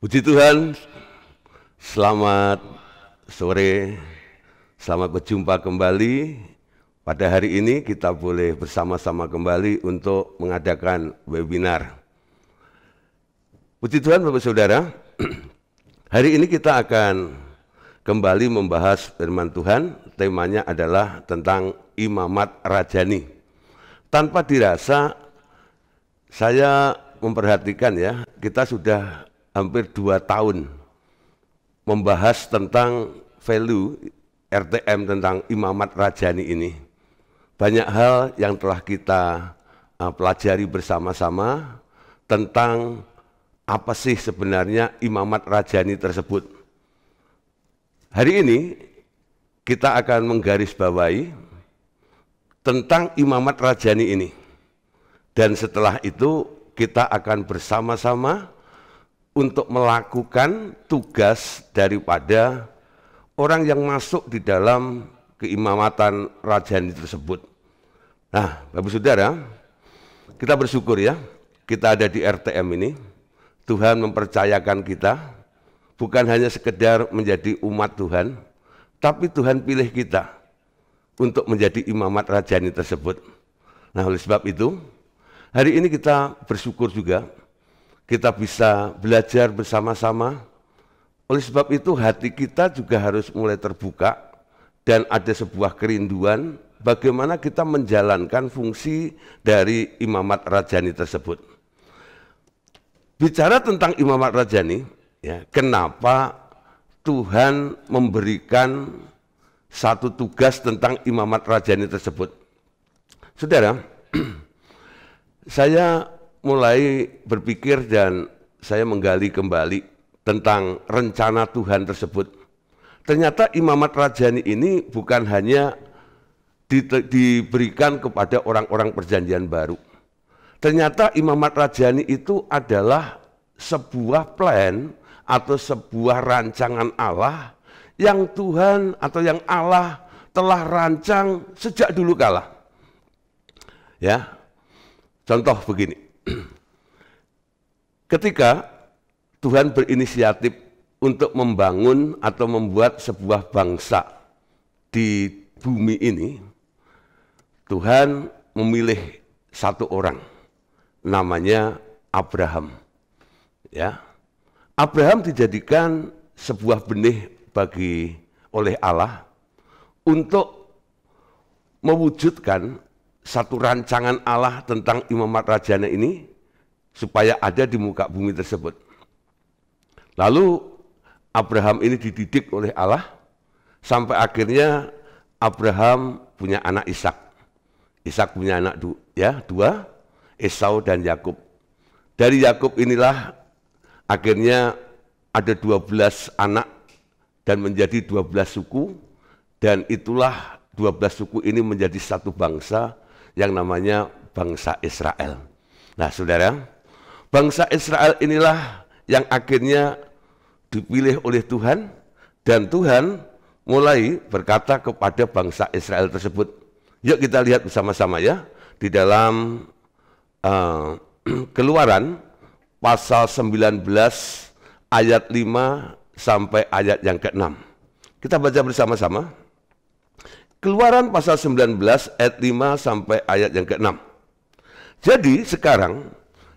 Puji Tuhan, selamat sore, selamat berjumpa kembali. Pada hari ini kita boleh bersama-sama kembali untuk mengadakan webinar. Puji Tuhan Bapak Saudara, hari ini kita akan kembali membahas firman Tuhan. Temanya adalah tentang imamat rajani. Tanpa dirasa, saya memperhatikan ya, kita sudah hampir 2 tahun membahas tentang value RTM tentang imamat rajani ini. Banyak hal yang telah kita pelajari bersama-sama tentang apa sih sebenarnya imamat rajani tersebut. Hari ini kita akan menggarisbawahi tentang imamat rajani ini. Dan setelah itu kita akan bersama-sama untuk melakukan tugas daripada orang yang masuk di dalam keimamatan rajani tersebut. Nah, Bapak Saudara, kita bersyukur ya, kita ada di RTM ini. Tuhan mempercayakan kita, bukan hanya sekedar menjadi umat Tuhan, tapi Tuhan pilih kita untuk menjadi imamat rajani tersebut. Nah, oleh sebab itu, hari ini kita bersyukur juga, kita bisa belajar bersama-sama. Oleh sebab itu hati kita juga harus mulai terbuka dan ada sebuah kerinduan bagaimana kita menjalankan fungsi dari imamat rajani tersebut. Bicara tentang imamat rajani, ya, kenapa Tuhan memberikan satu tugas tentang imamat rajani tersebut? Saudara, saya mulai berpikir dan saya menggali kembali tentang rencana Tuhan tersebut. Ternyata imamat rajani ini bukan hanya diberikan kepada orang-orang perjanjian baru. Ternyata imamat rajani itu adalah sebuah plan atau sebuah rancangan Allah yang Tuhan atau yang Allah telah rancang sejak dulu kala. Ya, contoh begini. Ketika Tuhan berinisiatif untuk membangun atau membuat sebuah bangsa di bumi ini, Tuhan memilih satu orang, namanya Abraham. Ya, Abraham dijadikan sebuah benih oleh Allah untuk mewujudkan satu rancangan Allah tentang imamat rajani ini supaya ada di muka bumi tersebut. Lalu Abraham ini dididik oleh Allah sampai akhirnya Abraham punya anak Ishak. Ishak punya anak dua, Esau dan Yakub. Dari Yakub inilah akhirnya ada 12 anak dan menjadi 12 suku, dan itulah 12 suku ini menjadi satu bangsa yang namanya bangsa Israel. Nah, saudara, bangsa Israel inilah yang akhirnya dipilih oleh Tuhan, dan Tuhan mulai berkata kepada bangsa Israel tersebut. Yuk kita lihat bersama-sama ya, di dalam Keluaran pasal 19 ayat 5 sampai ayat yang ke-6. Kita baca bersama-sama. Keluaran pasal 19 ayat 5 sampai ayat yang ke-6. Jadi sekarang,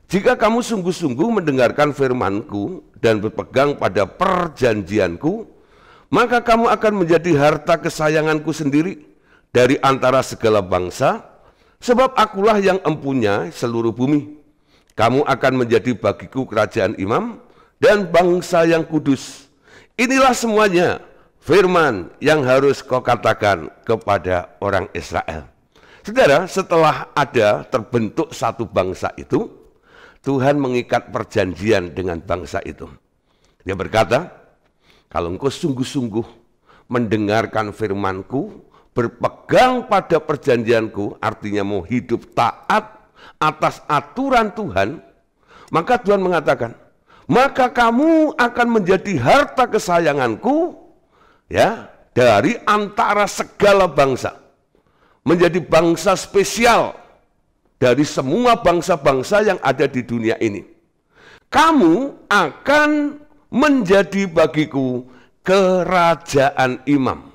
jika kamu sungguh-sungguh mendengarkan firman-Ku dan berpegang pada perjanjian-Ku, maka kamu akan menjadi harta kesayangan-Ku sendiri dari antara segala bangsa, sebab Akulah yang empunyai seluruh bumi. Kamu akan menjadi bagiku kerajaan imam dan bangsa yang kudus. Inilah semuanya firman yang harus kau katakan kepada orang Israel. Saudara, setelah ada terbentuk satu bangsa itu, Tuhan mengikat perjanjian dengan bangsa itu. Dia berkata, kalau engkau sungguh-sungguh mendengarkan firman-Ku, berpegang pada perjanjian-Ku, artinya mau hidup taat atas aturan Tuhan, maka Tuhan mengatakan, maka kamu akan menjadi harta kesayangan-Ku, ya, dari antara segala bangsa, menjadi bangsa spesial dari semua bangsa-bangsa yang ada di dunia ini. Kamu akan menjadi bagiku kerajaan imam.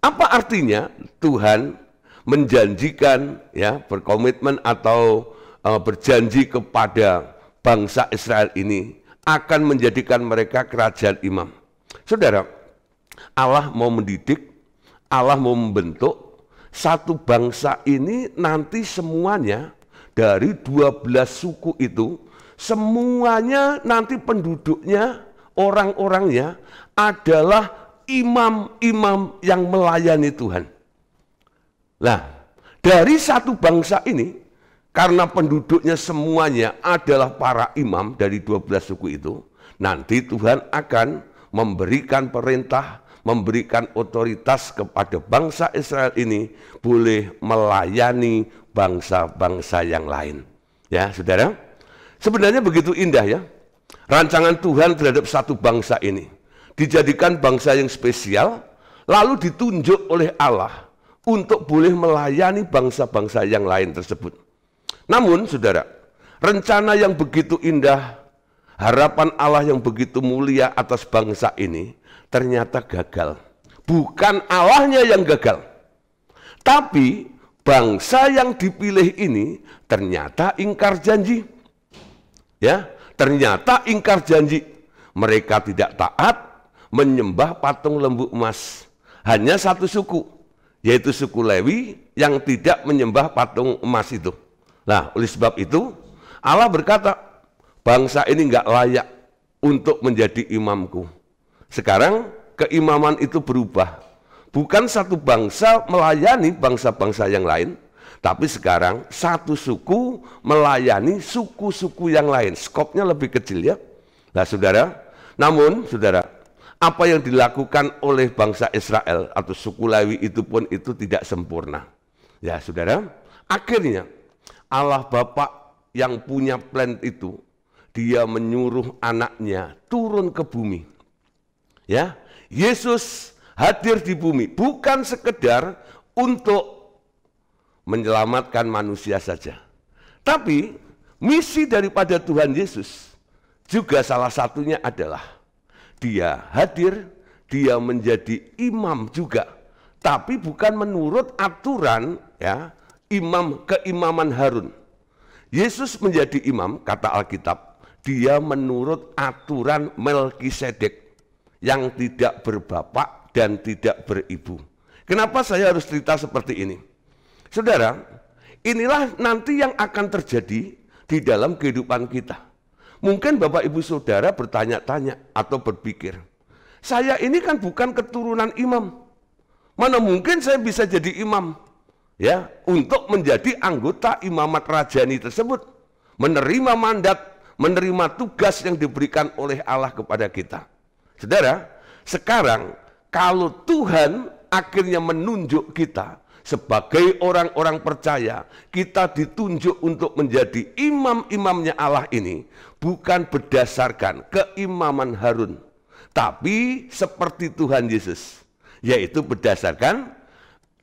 Apa artinya Tuhan menjanjikan, ya, berkomitmen atau berjanji kepada bangsa Israel ini akan menjadikan mereka kerajaan imam. Saudara, Allah mau mendidik, Allah mau membentuk satu bangsa ini nanti semuanya dari 12 suku itu, semuanya nanti penduduknya, orang-orangnya adalah imam-imam yang melayani Tuhan. Nah, dari satu bangsa ini, karena penduduknya semuanya adalah para imam dari 12 suku itu, nanti Tuhan akan memberikan perintah, memberikan otoritas kepada bangsa Israel ini boleh melayani bangsa-bangsa yang lain. Ya, saudara, sebenarnya begitu indah ya, rancangan Tuhan terhadap satu bangsa ini. Dijadikan bangsa yang spesial, lalu ditunjuk oleh Allah untuk boleh melayani bangsa-bangsa yang lain tersebut. Namun, saudara, rencana yang begitu indah, harapan Allah yang begitu mulia atas bangsa ini ternyata gagal. Bukan Allahnya yang gagal, tapi bangsa yang dipilih ini ternyata ingkar janji. Ya, ternyata ingkar janji. Mereka tidak taat, menyembah patung lembu emas. Hanya satu suku, yaitu suku Lewi yang tidak menyembah patung emas itu. Nah, oleh sebab itu Allah berkata, bangsa ini nggak layak untuk menjadi imamku. Sekarang keimaman itu berubah. Bukan satu bangsa melayani bangsa-bangsa yang lain, tapi sekarang satu suku melayani suku-suku yang lain. Skopnya lebih kecil ya. Nah saudara, namun saudara, apa yang dilakukan oleh bangsa Israel atau suku Lewi itu pun itu tidak sempurna. Ya saudara, akhirnya Allah Bapa yang punya plan itu, dia menyuruh anaknya turun ke bumi. Ya, Yesus hadir di bumi bukan sekedar untuk menyelamatkan manusia saja. Tapi misi daripada Tuhan Yesus juga salah satunya adalah dia hadir, dia menjadi imam juga. Tapi bukan menurut aturan ya, keimaman Harun. Yesus menjadi imam, kata Alkitab, dia menurut aturan Melkisedek yang tidak berbapak dan tidak beribu. Kenapa saya harus cerita seperti ini? Saudara, inilah nanti yang akan terjadi di dalam kehidupan kita. Mungkin Bapak Ibu Saudara bertanya-tanya atau berpikir, saya ini kan bukan keturunan imam. Mana mungkin saya bisa jadi imam? Ya, untuk menjadi anggota imamat rajani tersebut, menerima mandat, menerima tugas yang diberikan oleh Allah kepada kita. Saudara, sekarang kalau Tuhan akhirnya menunjuk kita sebagai orang-orang percaya, kita ditunjuk untuk menjadi imam-imamnya Allah ini, bukan berdasarkan keimaman Harun, tapi seperti Tuhan Yesus, yaitu berdasarkan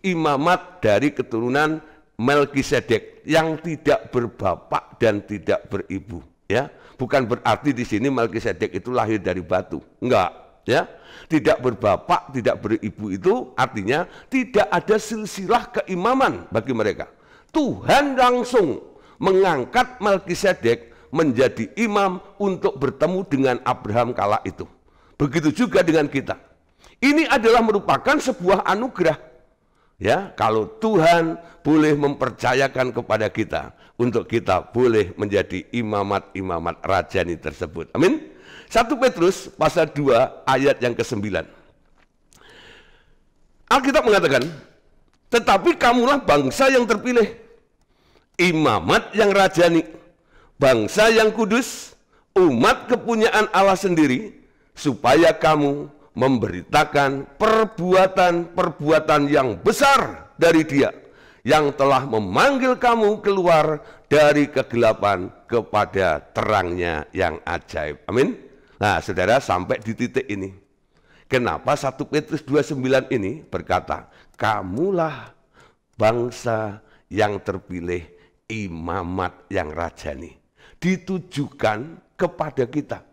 imamat dari keturunan Melkisedek yang tidak berbapak dan tidak beribu. Ya, bukan berarti di sini Melkisedek itu lahir dari batu, enggak. Ya, tidak berbapak, tidak beribu itu artinya tidak ada silsilah keimaman bagi mereka. Tuhan langsung mengangkat Melkisedek menjadi imam untuk bertemu dengan Abraham kala itu. Begitu juga dengan kita. Ini adalah merupakan sebuah anugerah. Ya, kalau Tuhan boleh mempercayakan kepada kita untuk kita boleh menjadi imamat-imamat rajani tersebut. Amin. 1 Petrus pasal 2 ayat yang ke-9. Alkitab mengatakan, tetapi kamulah bangsa yang terpilih, imamat yang rajani, bangsa yang kudus, umat kepunyaan Allah sendiri, supaya kamu memberitakan perbuatan-perbuatan yang besar dari Dia yang telah memanggil kamu keluar dari kegelapan kepada terangnya yang ajaib. Amin. Nah, saudara, sampai di titik ini, kenapa 1 Petrus 2:9 ini berkata, kamulah bangsa yang terpilih, imamat yang rajani, ditujukan kepada kita.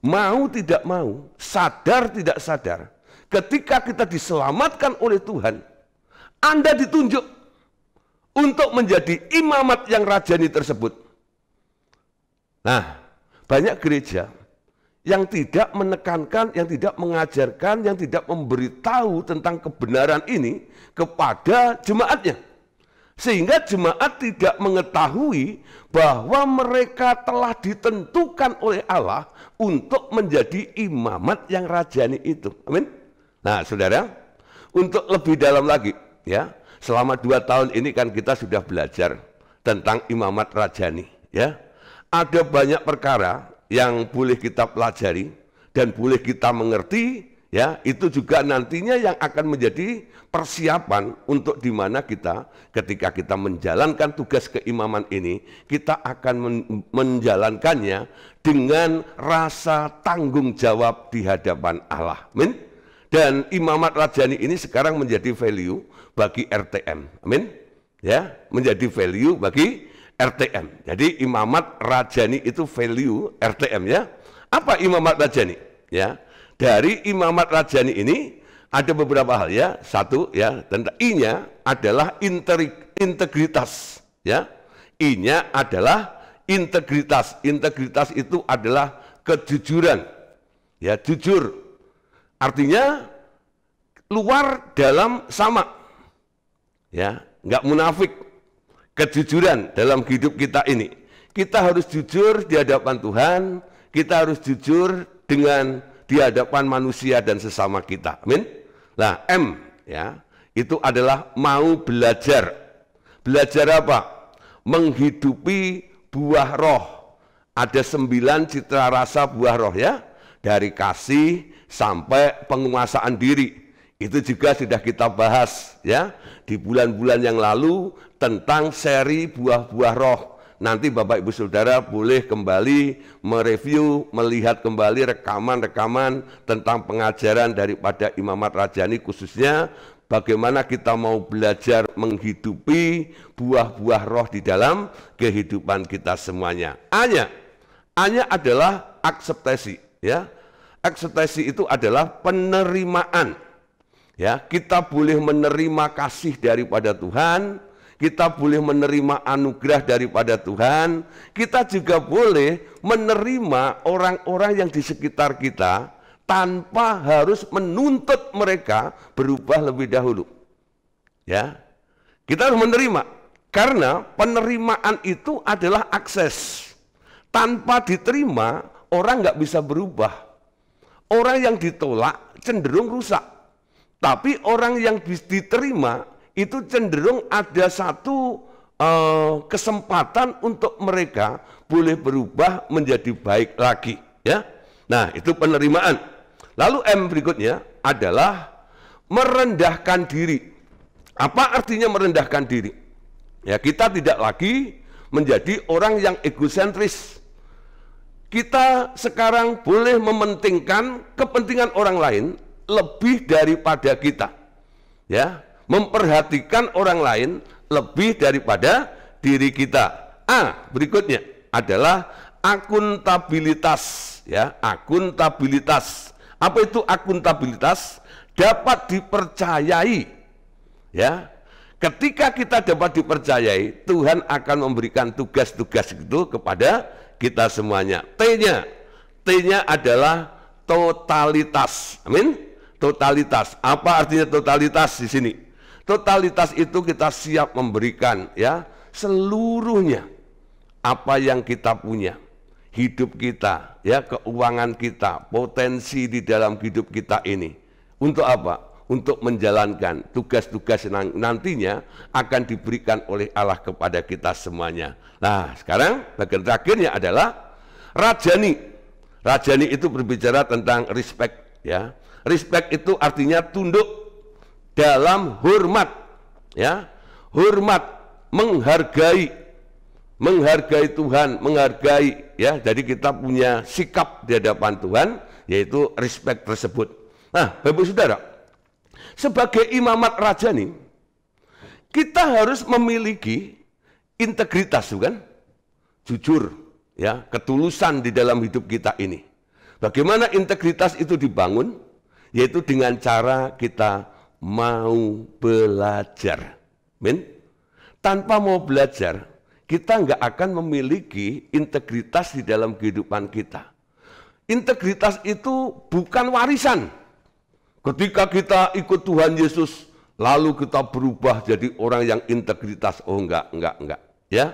mau tidak mau, sadar tidak sadar, ketika kita diselamatkan oleh Tuhan, Anda ditunjuk untuk menjadi imamat yang rajani tersebut. Nah, banyak gereja yang tidak menekankan, yang tidak mengajarkan, yang tidak memberitahu tentang kebenaran ini kepada jemaatnya. Sehingga jemaat tidak mengetahui bahwa mereka telah ditentukan oleh Allah untuk menjadi imamat yang rajani itu. Amin. Nah, saudara, untuk lebih dalam lagi, ya, selama 2 tahun ini kan kita sudah belajar tentang imamat rajani, ya. Ada banyak perkara yang boleh kita pelajari dan boleh kita mengerti, ya. Itu juga nantinya yang akan menjadi persiapan untuk di mana kita ketika kita menjalankan tugas keimaman ini, kita akan menjalankannya dengan rasa tanggung jawab di hadapan Allah. Amin. Dan imamat rajani ini sekarang menjadi value bagi RTM. Amin. Ya, menjadi value bagi RTM. Jadi imamat rajani itu value RTM, ya. Apa imamat rajani? Ya. Dari imamat rajani ini ada beberapa hal, ya. Satu, ya, tentang I-nya adalah integritas, ya. I-nya adalah integritas. Integritas itu adalah kejujuran. Ya, jujur. Artinya luar dalam sama. Ya, enggak munafik. Kejujuran dalam hidup kita ini. Kita harus jujur di hadapan Tuhan, kita harus jujur dengan di hadapan manusia dan sesama kita. Amin. Nah, M, ya, itu adalah mau belajar. Belajar apa? Menghidupi buah roh. Ada 9 citra rasa buah roh, ya. Dari kasih sampai penguasaan diri. Itu juga sudah kita bahas, ya, di bulan-bulan yang lalu tentang seri buah-buah roh. Nanti Bapak Ibu Saudara boleh kembali mereview, melihat kembali rekaman-rekaman tentang pengajaran daripada imamat rajani, khususnya bagaimana kita mau belajar menghidupi buah-buah roh di dalam kehidupan kita semuanya. A-nya adalah akseptasi, ya. Akseptasi itu adalah penerimaan. Ya, kita boleh menerima kasih daripada Tuhan, kita boleh menerima anugerah daripada Tuhan, kita juga boleh menerima orang-orang yang di sekitar kita tanpa harus menuntut mereka berubah lebih dahulu. Ya, kita harus menerima, karena penerimaan itu adalah akses. Tanpa diterima, orang nggak bisa berubah. Orang yang ditolak cenderung rusak. Tapi orang yang diterima itu cenderung ada satu kesempatan untuk mereka boleh berubah menjadi baik lagi, ya. Nah, itu penerimaan. Lalu M berikutnya adalah merendahkan diri. Apa artinya merendahkan diri? Ya, kita tidak lagi menjadi orang yang egosentris. Kita sekarang boleh mementingkan kepentingan orang lain lebih daripada kita, ya, memperhatikan orang lain lebih daripada diri kita. A berikutnya adalah akuntabilitas, ya, akuntabilitas. Apa itu akuntabilitas? Dapat dipercayai, ya. Ketika kita dapat dipercayai, Tuhan akan memberikan tugas-tugas itu kepada kita semuanya. T-nya adalah totalitas. Amin. Totalitas. Apa artinya totalitas di sini? Totalitas itu kita siap memberikan, ya, seluruhnya apa yang kita punya, hidup kita, ya, keuangan kita, potensi di dalam hidup kita ini. Untuk apa? Untuk menjalankan tugas-tugas yang nantinya akan diberikan oleh Allah kepada kita semuanya. Nah, sekarang bagian terakhirnya adalah rajani. Rajani itu berbicara tentang respect, ya. Respect itu artinya tunduk dalam hormat, ya. Hormat, menghargai Tuhan, menghargai, ya. Jadi kita punya sikap di hadapan Tuhan, yaitu respect tersebut. Nah, Bapak Saudara, sebagai imamat rajani, kita harus memiliki integritas, bukan? Jujur, ya, ketulusan di dalam hidup kita ini. Bagaimana integritas itu dibangun? Yaitu dengan cara kita mau belajar. Amin. Tanpa mau belajar, kita nggak akan memiliki integritas di dalam kehidupan kita. Integritas itu bukan warisan. Ketika kita ikut Tuhan Yesus, lalu kita berubah jadi orang yang integritas. Oh enggak. Ya.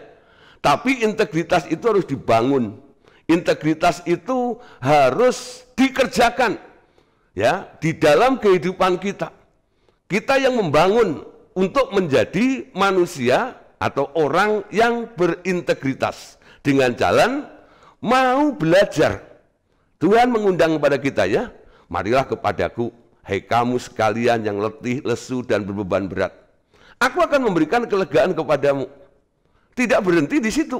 Tapi integritas itu harus dibangun. Integritas itu harus dikerjakan. Ya, di dalam kehidupan kita. Kita yang membangun untuk menjadi manusia atau orang yang berintegritas dengan jalan mau belajar. Tuhan mengundang kepada kita, ya, marilah kepadaku, hai kamu sekalian yang letih, lesu, dan berbeban berat. Aku akan memberikan kelegaan kepadamu. Tidak berhenti di situ.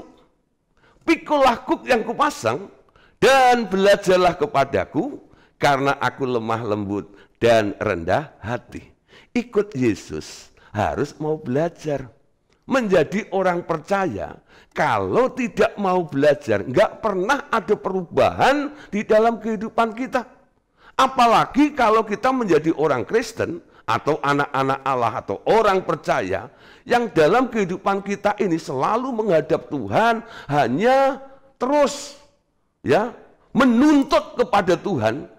Pikul lakuk yang kupasang, dan belajarlah kepadaku, karena aku lemah lembut dan rendah hati. Ikut Yesus harus mau belajar. Menjadi orang percaya, kalau tidak mau belajar, nggak pernah ada perubahan di dalam kehidupan kita. Apalagi kalau kita menjadi orang Kristen, atau anak-anak Allah, atau orang percaya, yang dalam kehidupan kita ini selalu menghadap Tuhan, hanya terus ya menuntut kepada Tuhan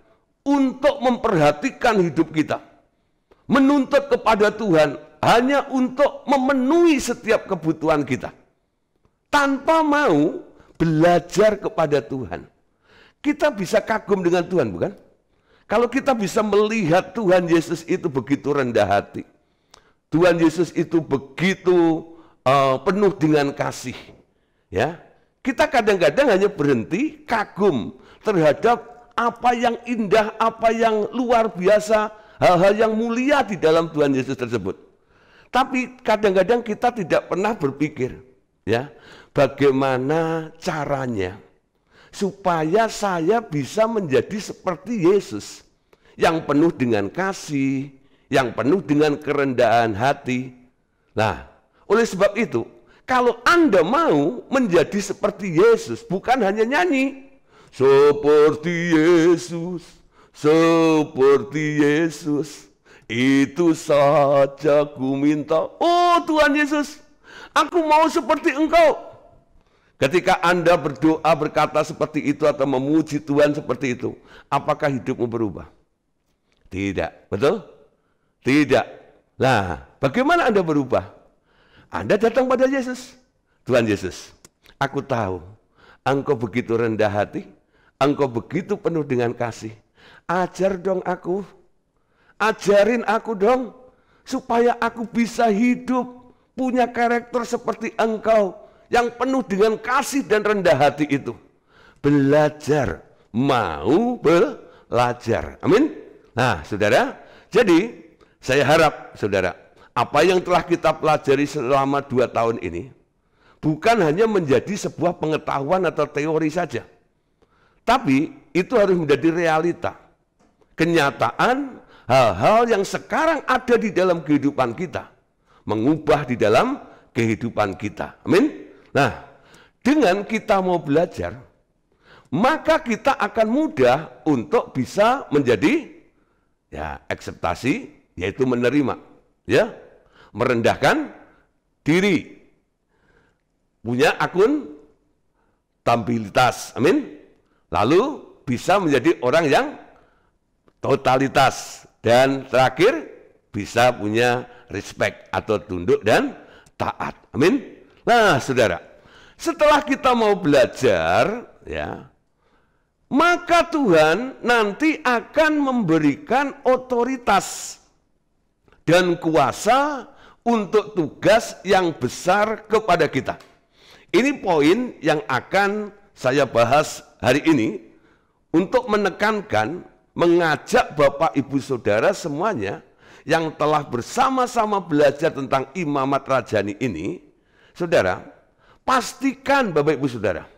untuk memperhatikan hidup kita. Menuntut kepada Tuhan hanya untuk memenuhi setiap kebutuhan kita. Tanpa mau belajar kepada Tuhan. Kita bisa kagum dengan Tuhan, bukan? Kalau kita bisa melihat Tuhan Yesus itu begitu rendah hati. Tuhan Yesus itu begitu penuh dengan kasih. Ya, kita kadang-kadang hanya berhenti kagum terhadap apa yang indah, apa yang luar biasa, hal-hal yang mulia di dalam Tuhan Yesus tersebut. Tapi kadang-kadang kita tidak pernah berpikir, ya, bagaimana caranya supaya saya bisa menjadi seperti Yesus yang penuh dengan kasih, yang penuh dengan kerendahan hati. Nah, oleh sebab itu, kalau Anda mau menjadi seperti Yesus, bukan hanya nyanyi, seperti Yesus, seperti Yesus, itu saja ku minta. Oh Tuhan Yesus, aku mau seperti Engkau. Ketika Anda berdoa berkata seperti itu atau memuji Tuhan seperti itu, apakah hidupmu berubah? Tidak, betul? Tidak. Nah, bagaimana Anda berubah? Anda datang pada Yesus. Tuhan Yesus, aku tahu Engkau begitu rendah hati, Engkau begitu penuh dengan kasih. Ajar dong aku. Ajarin aku dong, supaya aku bisa hidup, punya karakter seperti Engkau, yang penuh dengan kasih dan rendah hati itu. Belajar, mau belajar. Amin. Nah, saudara, jadi saya harap, saudara, apa yang telah kita pelajari selama 2 tahun ini, bukan hanya menjadi sebuah pengetahuan atau teori saja, tapi itu harus menjadi realita. Kenyataan, hal-hal yang sekarang ada di dalam kehidupan kita, mengubah di dalam kehidupan kita. Amin. Nah, dengan kita mau belajar, maka kita akan mudah untuk bisa menjadi ya akseptasi, yaitu menerima, ya, merendahkan diri, punya akuntabilitas. Amin. Lalu bisa menjadi orang yang totalitas, dan terakhir bisa punya respect atau tunduk dan taat. Amin. Nah, saudara, setelah kita mau belajar, ya, maka Tuhan nanti akan memberikan otoritas dan kuasa untuk tugas yang besar kepada kita. Ini poin yang akan saya bahas hari ini untuk menekankan, mengajak Bapak Ibu Saudara semuanya yang telah bersama-sama belajar tentang imamat rajani ini. Saudara, pastikan Bapak Ibu Saudara,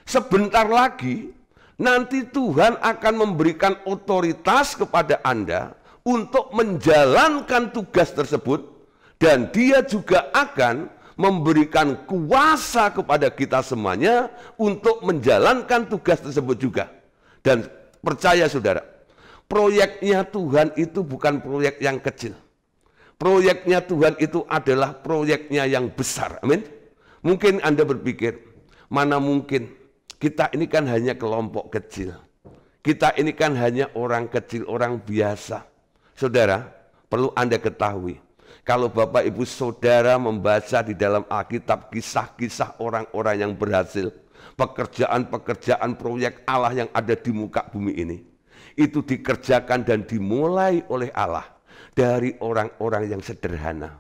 sebentar lagi nanti Tuhan akan memberikan otoritas kepada Anda untuk menjalankan tugas tersebut, dan Dia juga akan memberikan kuasa kepada kita semuanya untuk menjalankan tugas tersebut juga. Dan percaya saudara, proyeknya Tuhan itu bukan proyek yang kecil. Proyeknya Tuhan itu adalah proyeknya yang besar. Amin. Mungkin Anda berpikir, mana mungkin kita ini kan hanya kelompok kecil. Kita ini kan hanya orang kecil, orang biasa. Saudara, perlu Anda ketahui, kalau Bapak Ibu Saudara membaca di dalam Alkitab kisah-kisah orang-orang yang berhasil, pekerjaan-pekerjaan proyek Allah yang ada di muka bumi ini, itu dikerjakan dan dimulai oleh Allah dari orang-orang yang sederhana,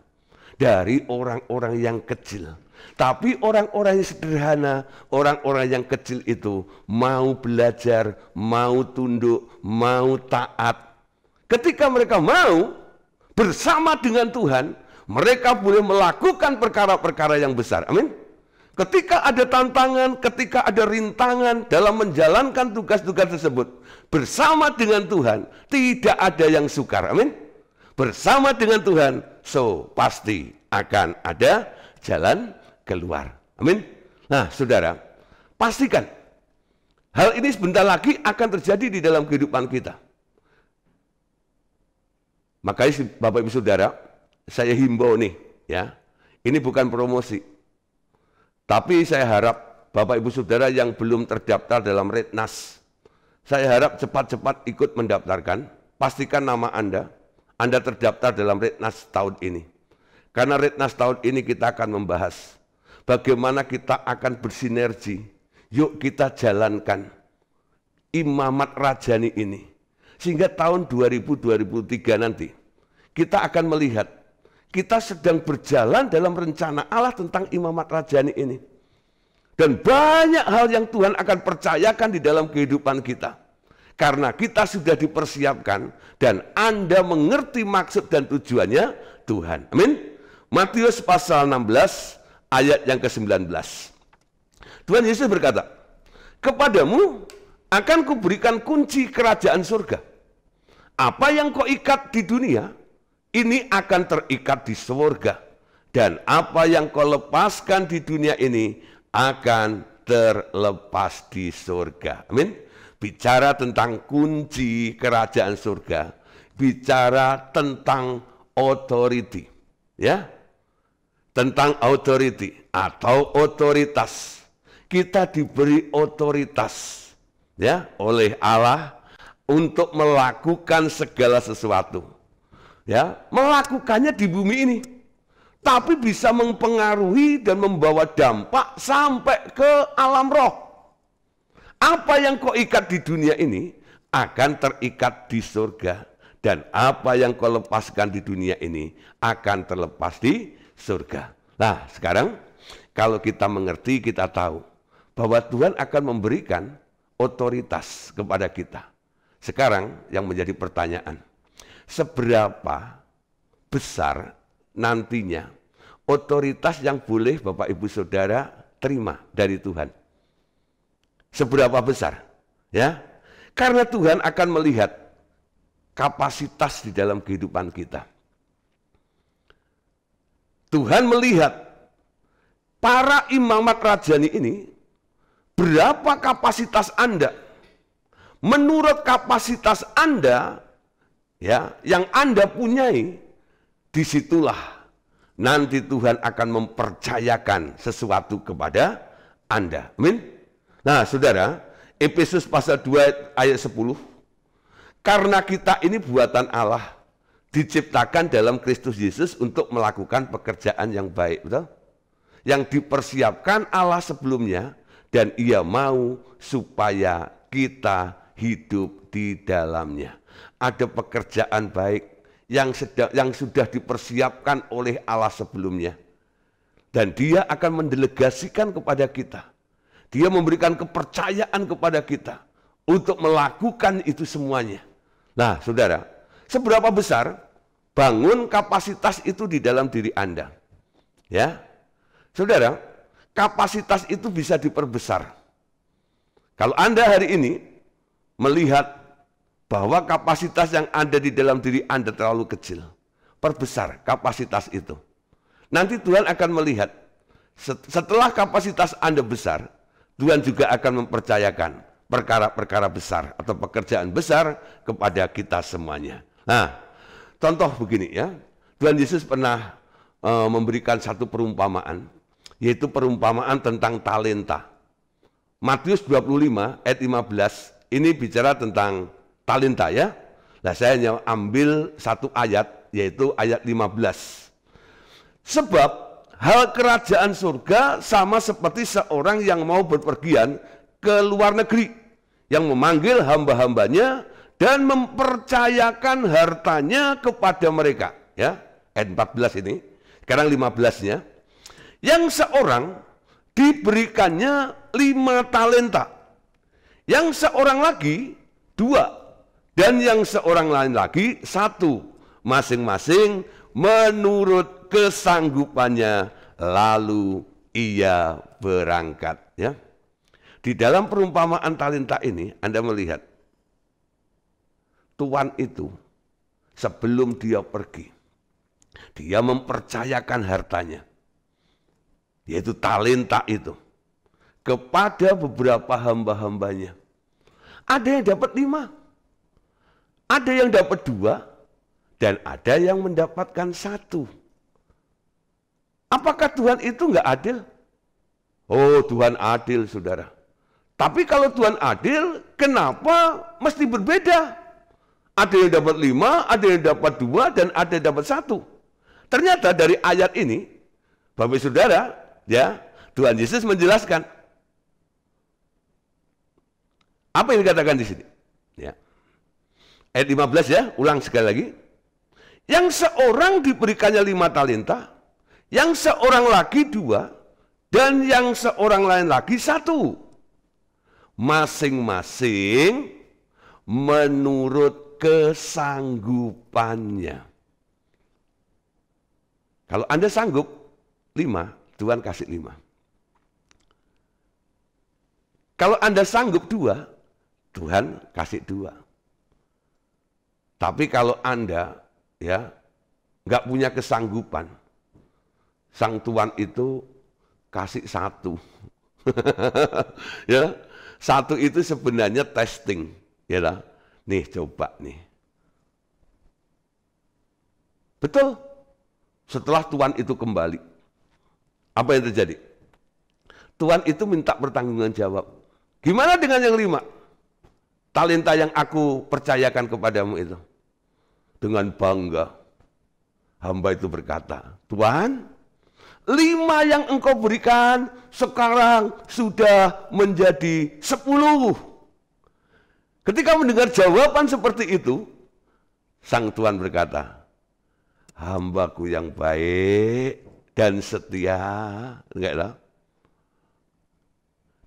dari orang-orang yang kecil. Tapi orang-orang yang sederhana, orang-orang yang kecil itu mau belajar, mau tunduk, mau taat. Ketika mereka mau bersama dengan Tuhan, mereka boleh melakukan perkara-perkara yang besar. Amin. Ketika ada tantangan, ketika ada rintangan dalam menjalankan tugas-tugas tersebut, bersama dengan Tuhan, tidak ada yang sukar. Amin. Bersama dengan Tuhan, pasti akan ada jalan keluar. Amin. Nah, saudara, pastikan hal ini sebentar lagi akan terjadi di dalam kehidupan kita. Makanya Bapak Ibu Saudara, saya himbau nih, ya. Ini bukan promosi. Tapi saya harap Bapak Ibu Saudara yang belum terdaftar dalam Rednas, saya harap cepat-cepat ikut mendaftarkan. Pastikan nama Anda terdaftar dalam Rednas tahun ini. Karena Rednas tahun ini kita akan membahas bagaimana kita akan bersinergi. Yuk kita jalankan imamat rajani ini. Sehingga tahun 2000-2003 nanti kita akan melihat kita sedang berjalan dalam rencana Allah tentang imamat rajani ini. Dan banyak hal yang Tuhan akan percayakan di dalam kehidupan kita. Karena kita sudah dipersiapkan dan Anda mengerti maksud dan tujuannya Tuhan. Amin. Matius pasal 16 ayat yang ke-19. Tuhan Yesus berkata, "Kepadamu akan kuberikan kunci kerajaan surga. Apa yang kau ikat di dunia, ini akan terikat di surga. Dan apa yang kau lepaskan di dunia ini, akan terlepas di surga." Amin. Bicara tentang kunci kerajaan surga, bicara tentang authority, ya, tentang authority atau otoritas. Kita diberi otoritas, ya, oleh Allah untuk melakukan segala sesuatu, ya, melakukannya di bumi ini, tapi bisa mempengaruhi dan membawa dampak sampai ke alam roh. Apa yang kau ikat di dunia ini akan terikat di surga. Dan apa yang kau lepaskan di dunia ini akan terlepas di surga. Nah, sekarang kalau kita mengerti, kita tahu bahwa Tuhan akan memberikan otoritas kepada kita. Sekarang yang menjadi pertanyaan, seberapa besar nantinya otoritas yang boleh Bapak Ibu Saudara terima dari Tuhan? Seberapa besar? Ya, karena Tuhan akan melihat kapasitas di dalam kehidupan kita. Tuhan melihat para imamat rajani ini, berapa kapasitas Anda? Menurut kapasitas Anda, ya, yang Anda punyai, disitulah nanti Tuhan akan mempercayakan sesuatu kepada Anda. Amin. Nah, saudara, Efesus pasal 2 ayat 10, karena kita ini buatan Allah, diciptakan dalam Kristus Yesus untuk melakukan pekerjaan yang baik, betul? Yang dipersiapkan Allah sebelumnya, dan Ia mau supaya kita hidup di dalamnya. Ada pekerjaan baik yang sudah dipersiapkan oleh Allah sebelumnya. Dan Dia akan mendelegasikan kepada kita. Dia memberikan kepercayaan kepada kita untuk melakukan itu semuanya. Nah, saudara, seberapa besar bangun kapasitas itu di dalam diri Anda? Ya, saudara, kapasitas itu bisa diperbesar. Kalau Anda hari ini melihat bahwa kapasitas yang ada di dalam diri Anda terlalu kecil, perbesar kapasitas itu. Nanti Tuhan akan melihat, setelah kapasitas Anda besar, Tuhan juga akan mempercayakan perkara-perkara besar atau pekerjaan besar kepada kita semuanya. Nah, contoh begini ya, Tuhan Yesus pernah memberikan satu perumpamaan, yaitu perumpamaan tentang talenta. Matius 25 ayat 15, ini bicara tentang talenta ya. Nah, saya hanya ambil satu ayat, yaitu ayat 15. Sebab hal kerajaan surga sama seperti seorang yang mau berpergian ke luar negeri, yang memanggil hamba-hambanya dan mempercayakan hartanya kepada mereka. Ya, ayat 14 ini. Sekarang 15-nya. Yang seorang diberikannya 5 talenta, yang seorang lagi 2, dan yang seorang lain lagi 1, masing-masing menurut kesanggupannya, lalu ia berangkat. Ya, di dalam perumpamaan talenta ini Anda melihat Tuhan itu sebelum dia pergi, dia mempercayakan hartanya, yaitu talenta itu, kepada beberapa hamba-hambanya. Ada yang dapat 5, ada yang dapat 2, dan ada yang mendapatkan 1. Apakah Tuhan itu enggak adil? Oh, Tuhan adil, saudara. Tapi kalau Tuhan adil, kenapa mesti berbeda? Ada yang dapat 5, ada yang dapat 2, dan ada yang dapat 1. Ternyata dari ayat ini, Bapak Saudara, ya, Tuhan Yesus menjelaskan apa yang dikatakan di sini. Ya. Ayat 15 ya, ulang sekali lagi. Yang seorang diberikannya 5 talenta, yang seorang lagi 2, dan yang seorang lain lagi 1. Masing-masing menurut kesanggupannya. Kalau Anda sanggup 5, Tuhan kasih 5. Kalau Anda sanggup 2, Tuhan kasih 2. Tapi kalau Anda ya nggak punya kesanggupan, Sang Tuhan itu kasih 1. Ya, 1 itu sebenarnya testing, ya lah. Nih coba nih. Betul. Setelah Tuhan itu kembali, apa yang terjadi? Tuhan itu minta pertanggungjawaban jawab. Gimana dengan yang 5? Talenta yang aku percayakan kepadamu itu. Dengan bangga, hamba itu berkata, Tuhan, 5 yang engkau berikan sekarang sudah menjadi 10. Ketika mendengar jawaban seperti itu, Sang Tuhan berkata, hambaku yang baik dan setia, enggaklah,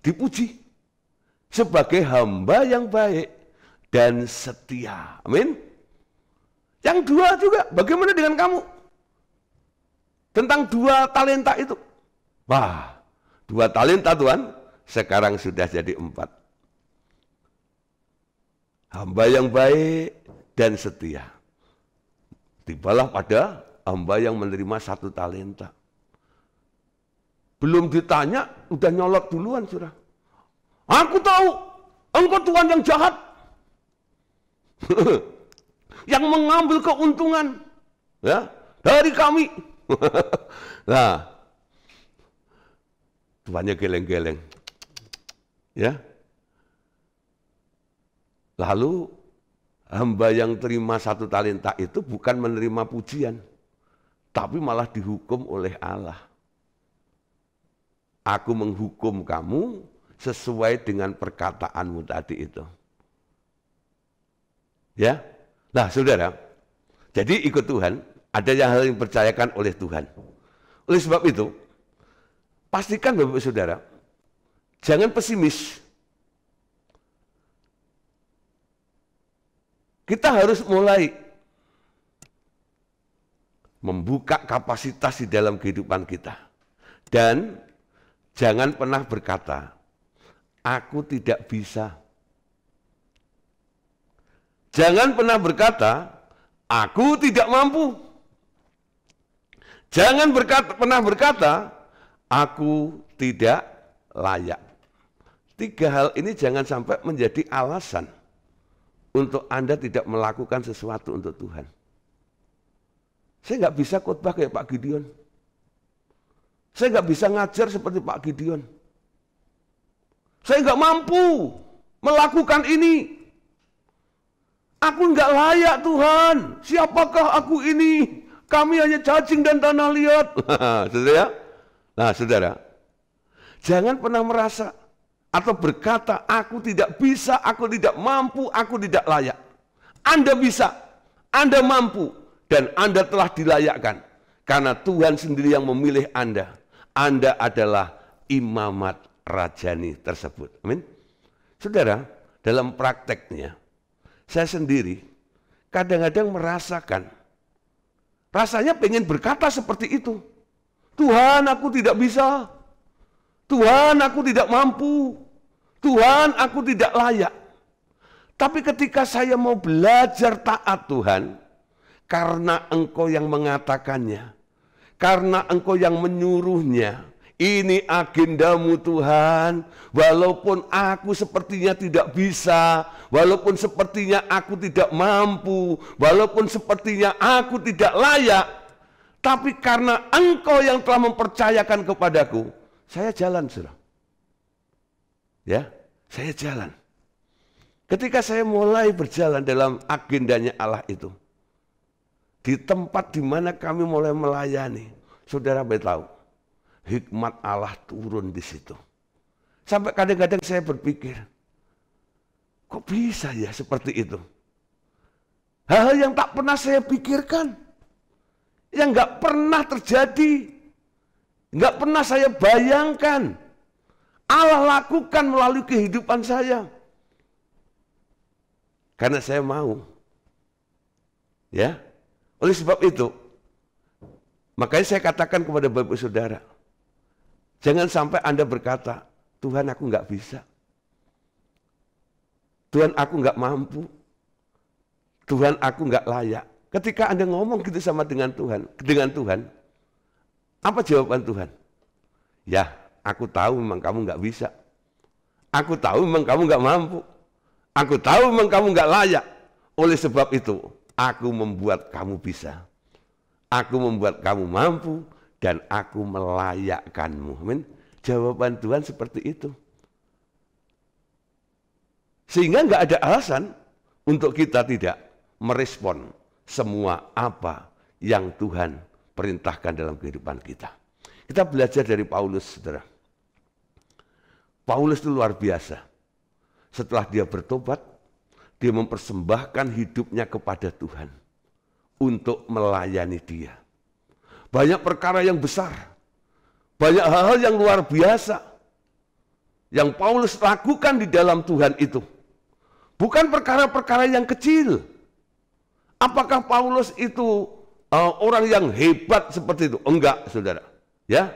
dipuji sebagai hamba yang baik dan setia. Amin. Yang 2 juga, bagaimana dengan kamu? Tentang 2 talenta itu. Wah, 2 talenta Tuhan, sekarang sudah jadi 4. Hamba yang baik dan setia. Tibalah pada hamba yang menerima 1 talenta. Belum ditanya, udah nyolot duluan, saudara. Aku tahu, engkau Tuhan yang jahat. Yang mengambil keuntungan ya dari kami. Nah, Tuhannya geleng-geleng. Ya. Lalu hamba yang terima 1 talenta itu bukan menerima pujian, tapi malah dihukum oleh Allah. Aku menghukum kamu sesuai dengan perkataanmu tadi itu. Ya. Nah, saudara, jadi ikut Tuhan, ada hal yang dipercayakan oleh Tuhan. Oleh sebab itu, pastikan Bapak Saudara, jangan pesimis. Kita harus mulai membuka kapasitas di dalam kehidupan kita. Dan jangan pernah berkata, aku tidak bisa. Jangan pernah berkata, aku tidak mampu. Jangan pernah berkata, aku tidak layak. Tiga hal ini jangan sampai menjadi alasan untuk Anda tidak melakukan sesuatu untuk Tuhan. Saya nggak bisa khotbah kayak Pak Gideon. Saya nggak bisa ngajar seperti Pak Gideon. Saya nggak mampu melakukan ini. Aku nggak layak Tuhan. Siapakah aku ini? Kami hanya cacing dan tanah liat. Saudara? Nah saudara, jangan pernah merasa atau berkata, aku tidak bisa, aku tidak mampu, aku tidak layak. Anda bisa, Anda mampu, dan Anda telah dilayakkan. Karena Tuhan sendiri yang memilih Anda. Anda adalah imamat rajani tersebut. Amin. Saudara, dalam prakteknya, saya sendiri kadang-kadang merasakan, rasanya pengen berkata seperti itu. Tuhan, aku tidak bisa. Tuhan, aku tidak mampu. Tuhan, aku tidak layak. Tapi ketika saya mau belajar taat Tuhan, karena Engkau yang mengatakannya, karena Engkau yang menyuruhnya, ini agendamu Tuhan, walaupun aku sepertinya tidak bisa, walaupun sepertinya aku tidak mampu, walaupun sepertinya aku tidak layak, tapi karena Engkau yang telah mempercayakan kepadaku, saya jalan, saudara. Ya, saya jalan. Ketika saya mulai berjalan dalam agendanya Allah itu, di tempat di mana kami mulai melayani, saudara tahu, hikmat Allah turun di situ. Sampai kadang-kadang saya berpikir, kok bisa ya seperti itu? Hal-hal yang tak pernah saya pikirkan, yang nggak pernah terjadi, nggak pernah saya bayangkan, Allah lakukan melalui kehidupan saya. Karena saya mau. Ya. Oleh sebab itu, makanya saya katakan kepada Bapak Saudara, jangan sampai Anda berkata, Tuhan aku nggak bisa. Tuhan aku nggak mampu. Tuhan aku nggak layak. Ketika Anda ngomong gitu sama dengan Tuhan, apa jawaban Tuhan? Ya, aku tahu memang kamu nggak bisa. Aku tahu memang kamu nggak mampu. Aku tahu memang kamu nggak layak. Oleh sebab itu, aku membuat kamu bisa. Aku membuat kamu mampu dan aku melayakkanmu. Amin. Jawaban Tuhan seperti itu. Sehingga nggak ada alasan untuk kita tidak merespon semua apa yang Tuhan perintahkan dalam kehidupan kita. Kita belajar dari Paulus, saudara. Paulus itu luar biasa. Setelah dia bertobat, dia mempersembahkan hidupnya kepada Tuhan untuk melayani dia. Banyak perkara yang besar, banyak hal-hal yang luar biasa yang Paulus lakukan di dalam Tuhan itu. Bukan perkara-perkara yang kecil. Apakah Paulus itu orang yang hebat seperti itu? Enggak, saudara. Ya,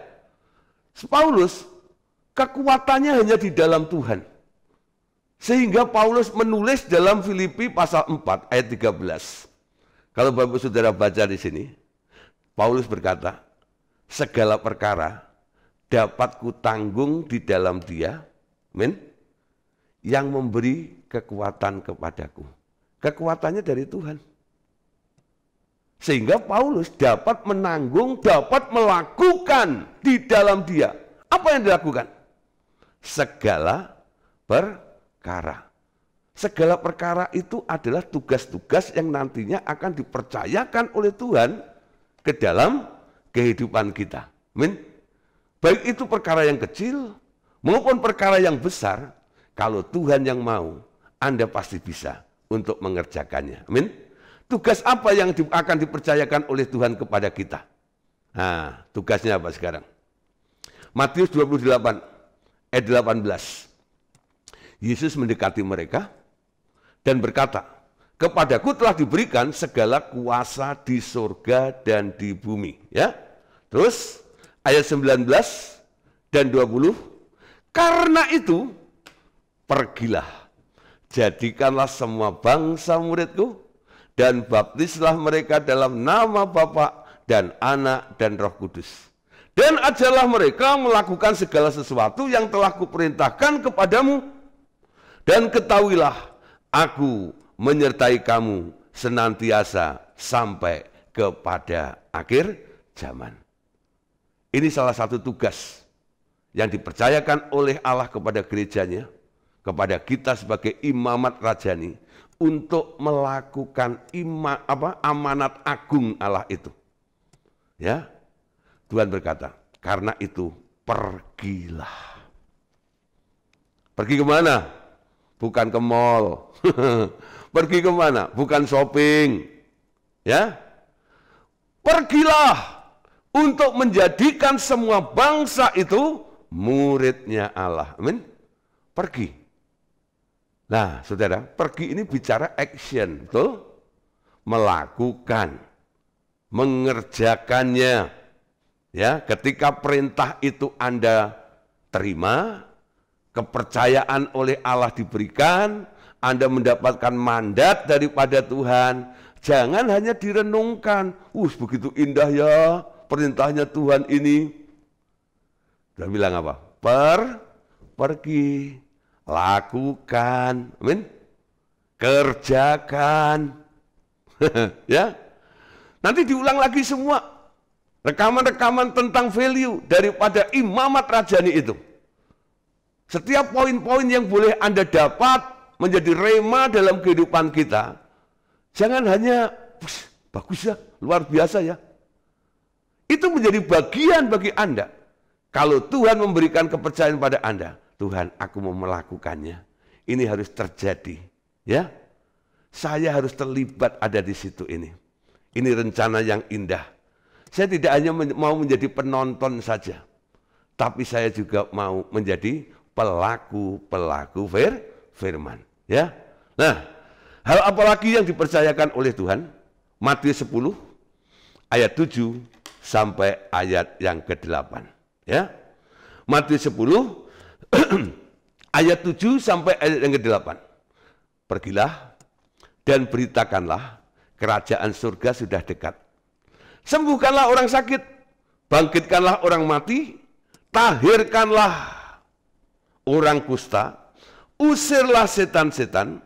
Paulus kekuatannya hanya di dalam Tuhan. Sehingga Paulus menulis dalam Filipi pasal 4 ayat 13. Kalau Bapak Saudara baca di sini, Paulus berkata, segala perkara dapat kutanggung di dalam Dia, amin, yang memberi kekuatan kepadaku. Kekuatannya dari Tuhan. Sehingga Paulus dapat menanggung, dapat melakukan di dalam Dia. Apa yang dilakukan? Segala perkara. Segala perkara itu adalah tugas-tugas yang nantinya akan dipercayakan oleh Tuhan ke dalam kehidupan kita. Amin. Baik itu perkara yang kecil maupun perkara yang besar, kalau Tuhan yang mau, Anda pasti bisa untuk mengerjakannya. Amin. Tugas apa yang akan dipercayakan oleh Tuhan kepada kita? Nah, tugasnya apa sekarang? Matius 28 ayat 18. Yesus mendekati mereka dan berkata, kepadaku telah diberikan segala kuasa di surga dan di bumi. Ya. Terus ayat 19 dan 20. Karena itu, pergilah, jadikanlah semua bangsa muridku, dan baptislah mereka dalam nama Bapa dan Anak dan Roh Kudus. Dan ajarlah mereka melakukan segala sesuatu yang telah kuperintahkan kepadamu. Dan ketahuilah, aku menyertai kamu senantiasa sampai kepada akhir zaman. Ini salah satu tugas yang dipercayakan oleh Allah kepada gerejanya, kepada kita sebagai imamat rajani, untuk melakukan amanat agung Allah itu. Ya, Tuhan berkata, karena itu pergilah. Pergi kemana? Bukan ke mall. Pergi kemana? Bukan shopping. Ya, pergilah untuk menjadikan semua bangsa itu muridnya Allah. Amin. Pergi. Nah, saudara, pergi ini bicara action, betul? Melakukan, mengerjakannya. Ya, ketika perintah itu Anda terima, kepercayaan oleh Allah diberikan, Anda mendapatkan mandat daripada Tuhan, jangan hanya direnungkan, begitu indah ya perintahnya Tuhan ini. Dia bilang apa? Pergi, lakukan, amin, kerjakan. Ya, nanti diulang lagi semua. Rekaman-rekaman tentang value daripada imamat rajani itu. Setiap poin-poin yang boleh Anda dapat menjadi rema dalam kehidupan kita. Jangan hanya, bagus ya, luar biasa ya. Itu menjadi bagian bagi Anda. Kalau Tuhan memberikan kepercayaan pada Anda, Tuhan, aku mau melakukannya. Ini harus terjadi. Ya, saya harus terlibat ada di situ ini. Ini rencana yang indah. Saya tidak hanya mau menjadi penonton saja, tapi saya juga mau menjadi pelaku-pelaku firman. Ya. Nah, hal apa lagi yang dipercayakan oleh Tuhan? Matius 10 ayat 7 sampai ayat yang ke-8. Ya. Matius 10 ayat 7 sampai ayat yang ke-8. Pergilah dan beritakanlah kerajaan surga sudah dekat. Sembuhkanlah orang sakit, bangkitkanlah orang mati, tahirkanlah orang kusta, usirlah setan-setan,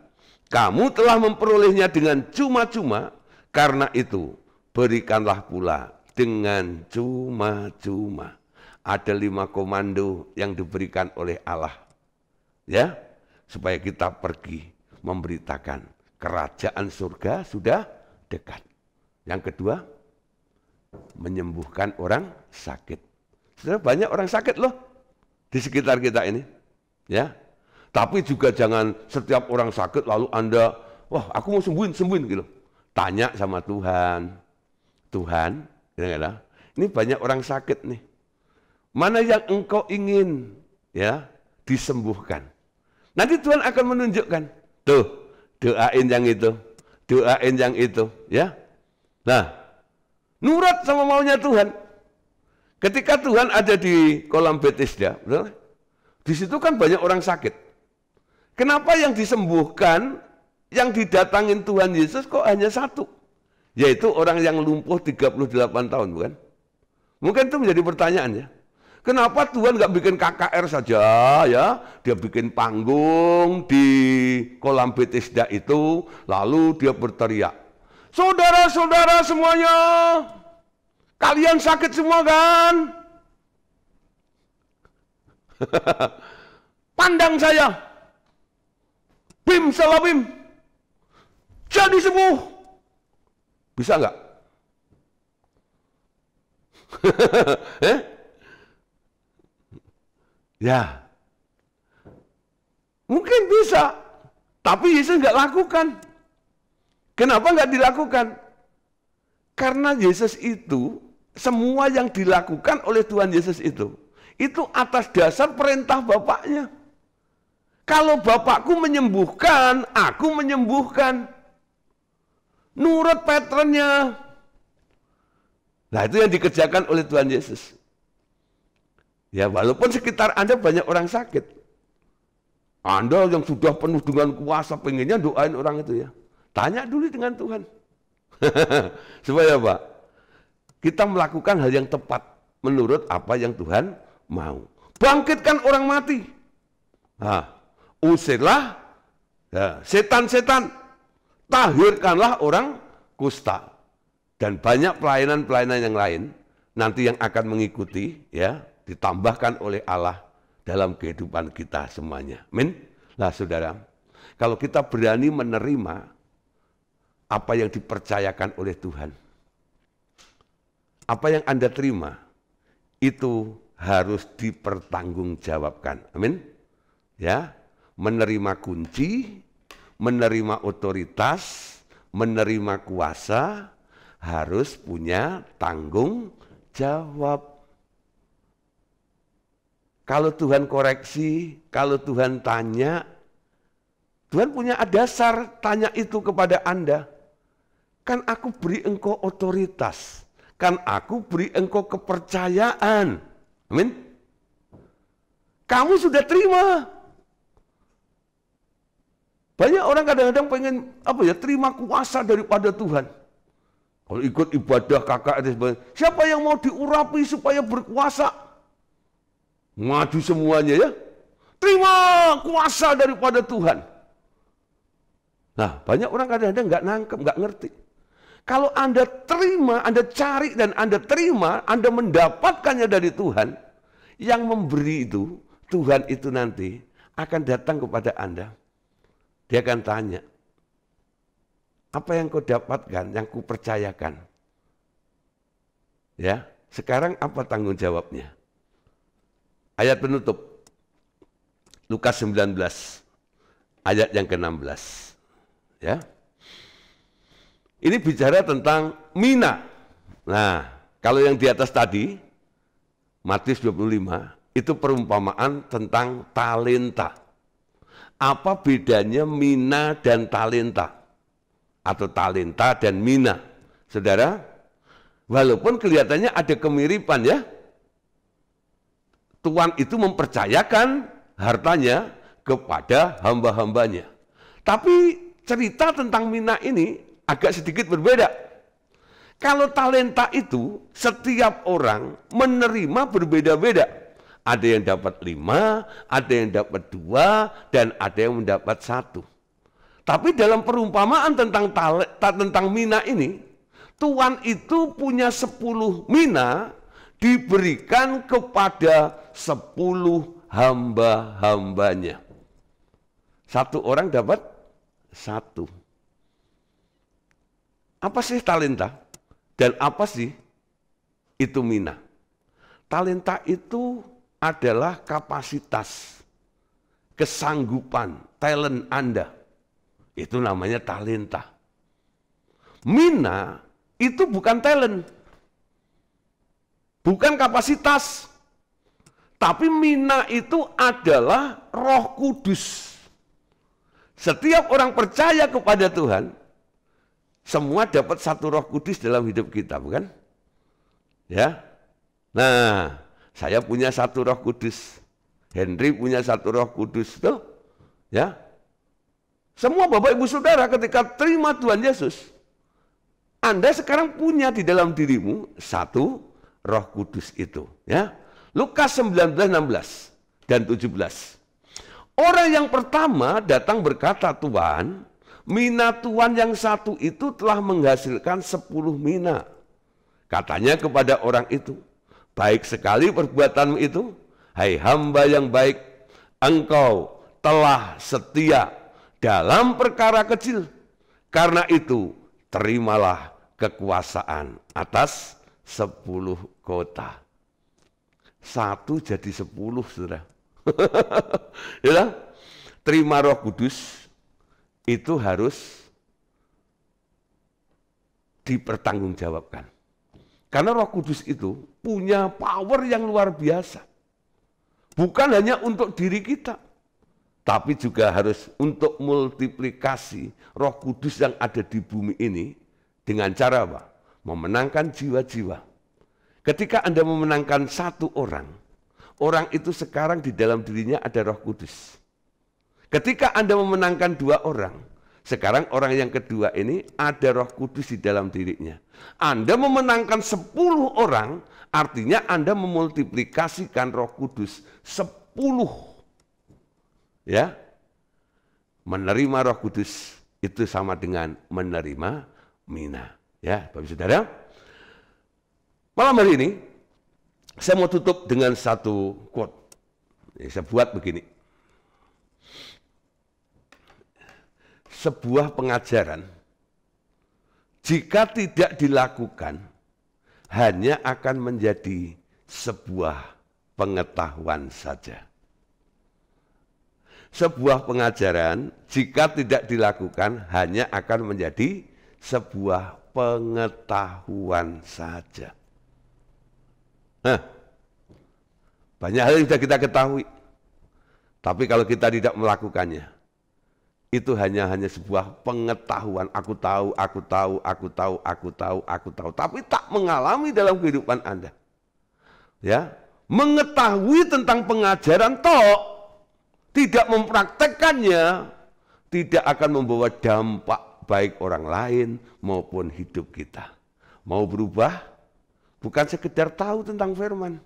kamu telah memperolehnya dengan cuma-cuma, karena itu berikanlah pula dengan cuma-cuma. Ada 5 komando yang diberikan oleh Allah, ya, supaya kita pergi memberitakan kerajaan surga sudah dekat. Yang kedua, menyembuhkan orang sakit. Saudara, banyak orang sakit loh di sekitar kita ini, ya. Tapi juga jangan setiap orang sakit lalu Anda, wah aku mau sembuhin gitu. Tanya sama Tuhan, Tuhan, ini banyak orang sakit nih. Mana yang engkau ingin ya disembuhkan? Nanti Tuhan akan menunjukkan. Tuh, doain yang itu, doain yang itu, ya. Nah, nurut sama maunya Tuhan. Ketika Tuhan ada di kolam Bethesda, betul? Di situ kan banyak orang sakit. Kenapa yang disembuhkan, yang didatangin Tuhan Yesus kok hanya satu? Yaitu orang yang lumpuh 38 tahun, bukan? Mungkin itu menjadi pertanyaan ya. Kenapa Tuhan nggak bikin KKR saja ya? Dia bikin panggung di kolam Bethesda itu, lalu dia berteriak, saudara-saudara semuanya, kalian sakit semua kan? Pandang saya, bim salah bim, jadi sembuh. Bisa nggak? Ya, mungkin bisa, tapi Yesus nggak lakukan. Kenapa nggak dilakukan? Karena Yesus itu, semua yang dilakukan oleh Tuhan Yesus itu atas dasar perintah Bapaknya. Kalau Bapakku menyembuhkan, aku menyembuhkan. Nurut patternnya. Nah, itu yang dikerjakan oleh Tuhan Yesus. Ya, walaupun sekitar Anda banyak orang sakit, Anda yang sudah penuh dengan kuasa, pengennya doain orang itu ya. Tanya dulu dengan Tuhan. Supaya apa? Kita melakukan hal yang tepat. menurut apa yang Tuhan mau. Bangkitkan orang mati. Nah, usirlah setan-setan. Tahirkanlah orang kusta. Dan banyak pelayanan-pelayanan yang lain nanti yang akan mengikuti, ya, ditambahkan oleh Allah dalam kehidupan kita semuanya. Amin. Nah, saudara, kalau kita berani menerima apa yang dipercayakan oleh Tuhan, apa yang Anda terima itu harus dipertanggungjawabkan. Amin. Ya, menerima kunci, menerima otoritas, menerima kuasa, harus punya tanggung jawab. Kalau Tuhan koreksi, kalau Tuhan tanya, Tuhan punya dasar tanya itu kepada Anda. Kan aku beri engkau otoritas, kan aku beri engkau kepercayaan. Amin. Kamu sudah terima. Banyak orang kadang-kadang pengen terima kuasa daripada Tuhan. Kalau ikut ibadah kakak, siapa yang mau diurapi supaya berkuasa? Maju semuanya ya. Terima kuasa daripada Tuhan. Nah, banyak orang kadang-kadang nggak nangkep, nggak ngerti. Kalau Anda terima, Anda cari dan Anda terima, Anda mendapatkannya dari Tuhan, yang memberi itu, Tuhan itu nanti akan datang kepada Anda. Dia akan tanya, apa yang kau dapatkan, yang ku percayakan? Ya, sekarang apa tanggung jawabnya? Ayat penutup, Lukas 19, ayat yang ke-16. Ya, ini bicara tentang mina. Nah, kalau yang di atas tadi, Matius 25, itu perumpamaan tentang talenta. Apa bedanya mina dan talenta? Atau talenta dan mina. Saudara, walaupun kelihatannya ada kemiripan ya. Tuan itu mempercayakan hartanya kepada hamba-hambanya. Tapi cerita tentang mina ini agak sedikit berbeda. Kalau talenta itu setiap orang menerima berbeda-beda. Ada yang dapat 5, ada yang dapat 2, dan ada yang mendapat 1. Tapi dalam perumpamaan tentang mina ini, Tuan itu punya 10 mina diberikan kepada 10 hamba-hambanya. Satu orang dapat 1. Apa sih talenta? Dan apa sih itu mina? Talenta itu adalah kapasitas, kesanggupan, talent Anda. Itu namanya talenta. Mina itu bukan talent, bukan kapasitas. Tapi mina itu adalah Roh Kudus. Setiap orang percaya kepada Tuhan, semua dapat satu Roh Kudus dalam hidup kita, bukan? Ya. Nah, saya punya satu Roh Kudus. Henry punya satu Roh Kudus, tuh. Ya. Semua Bapak Ibu Saudara ketika terima Tuhan Yesus, Anda sekarang punya di dalam dirimu satu Roh Kudus itu, ya. Lukas 19:16 dan 17. Orang yang pertama datang berkata, "Tuan, mina Tuan yang satu itu telah menghasilkan 10 mina." Katanya kepada orang itu, "Baik sekali perbuatanmu itu, hai hamba yang baik, engkau telah setia dalam perkara kecil. Karena itu, terimalah kekuasaan atas 10 kota." 1 jadi 10, saudara. Ya, terima Roh Kudus itu harus dipertanggungjawabkan. Karena Roh Kudus itu punya power yang luar biasa. Bukan hanya untuk diri kita, tapi juga harus untuk multiplikasi Roh Kudus yang ada di bumi ini dengan cara apa? Memenangkan jiwa-jiwa. Ketika Anda memenangkan satu orang, orang itu sekarang di dalam dirinya ada Roh Kudus. Ketika Anda memenangkan 2 orang, sekarang orang yang kedua ini ada Roh Kudus di dalam dirinya. Anda memenangkan 10 orang, Artinya Anda memultiplikasikan Roh Kudus 10. Ya. Menerima Roh Kudus itu sama dengan menerima mina. Ya, Bapak Saudara. Malam hari ini saya mau tutup dengan satu quote. Saya buat begini. Sebuah pengajaran jika tidak dilakukan hanya akan menjadi sebuah pengetahuan saja. Sebuah pengajaran jika tidak dilakukan hanya akan menjadi sebuah pengetahuan saja. Nah, banyak hal yang sudah kita ketahui. Tapi kalau kita tidak melakukannya, itu hanya sebuah pengetahuan. Aku tahu, tapi tak mengalami dalam kehidupan Anda. Ya, mengetahui tentang pengajaran toh, tidak mempraktekkannya, tidak akan membawa dampak baik orang lain maupun hidup kita. Mau berubah, bukan sekedar tahu tentang firman,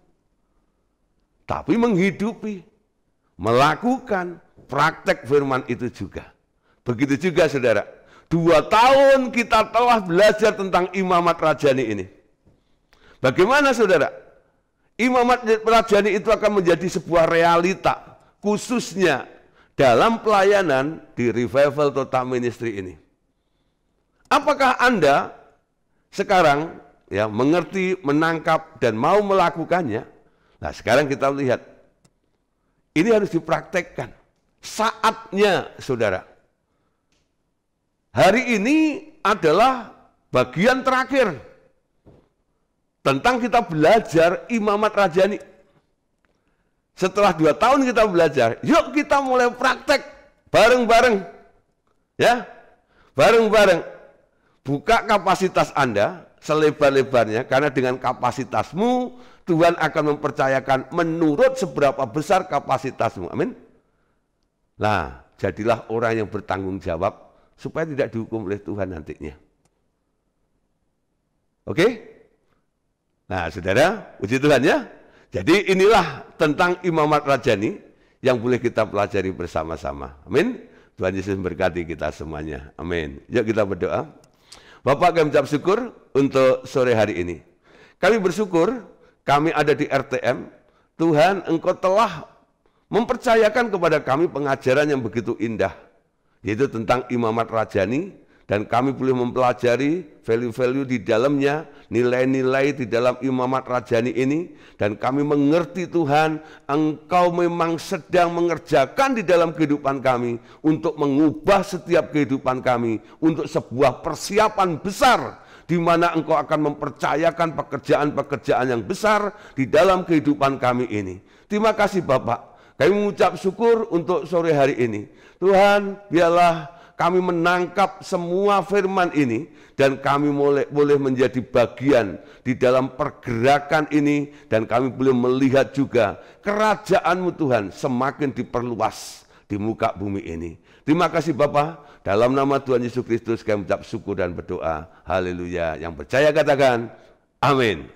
tapi menghidupi, melakukan praktek firman itu juga. Begitu juga saudara, 2 tahun kita telah belajar tentang imamat rajani ini. Bagaimana saudara? Imamat rajani itu akan menjadi sebuah realita, khususnya dalam pelayanan di Revival Total Ministry ini. Apakah Anda sekarang ya mengerti, menangkap, dan mau melakukannya? Nah sekarang kita lihat, ini harus dipraktekkan. Saatnya saudara. Hari ini adalah bagian terakhir tentang kita belajar imamat rajani. Setelah 2 tahun kita belajar, yuk kita mulai praktek bareng-bareng. Ya, bareng-bareng. Buka kapasitas Anda selebar-lebarnya, karena dengan kapasitasmu Tuhan akan mempercayakan menurut seberapa besar kapasitasmu. Amin. Nah, jadilah orang yang bertanggung jawab supaya tidak dihukum oleh Tuhan nantinya. Oke? Nah, saudara, puji Tuhan ya. Jadi inilah tentang imamat rajani yang boleh kita pelajari bersama-sama. Amin. Tuhan Yesus memberkati kita semuanya. Amin. Yuk kita berdoa. Bapak, kami ucap syukur untuk sore hari ini. Kami bersyukur kami ada di RTM. Tuhan, Engkau telah mempercayakan kepada kami pengajaran yang begitu indah, yaitu tentang imamat rajani, dan kami boleh mempelajari value-value di dalamnya, nilai-nilai di dalam imamat rajani ini, dan kami mengerti Tuhan, Engkau memang sedang mengerjakan di dalam kehidupan kami untuk mengubah setiap kehidupan kami untuk sebuah persiapan besar di mana Engkau akan mempercayakan pekerjaan-pekerjaan yang besar di dalam kehidupan kami ini. Terima kasih Bapak. Kami mengucap syukur untuk sore hari ini. Tuhan, biarlah kami menangkap semua firman ini dan kami boleh menjadi bagian di dalam pergerakan ini, dan kami boleh melihat juga kerajaan-Mu Tuhan semakin diperluas di muka bumi ini. Terima kasih Bapa, dalam nama Tuhan Yesus Kristus kami mengucap syukur dan berdoa. Haleluya. Yang percaya katakan amin.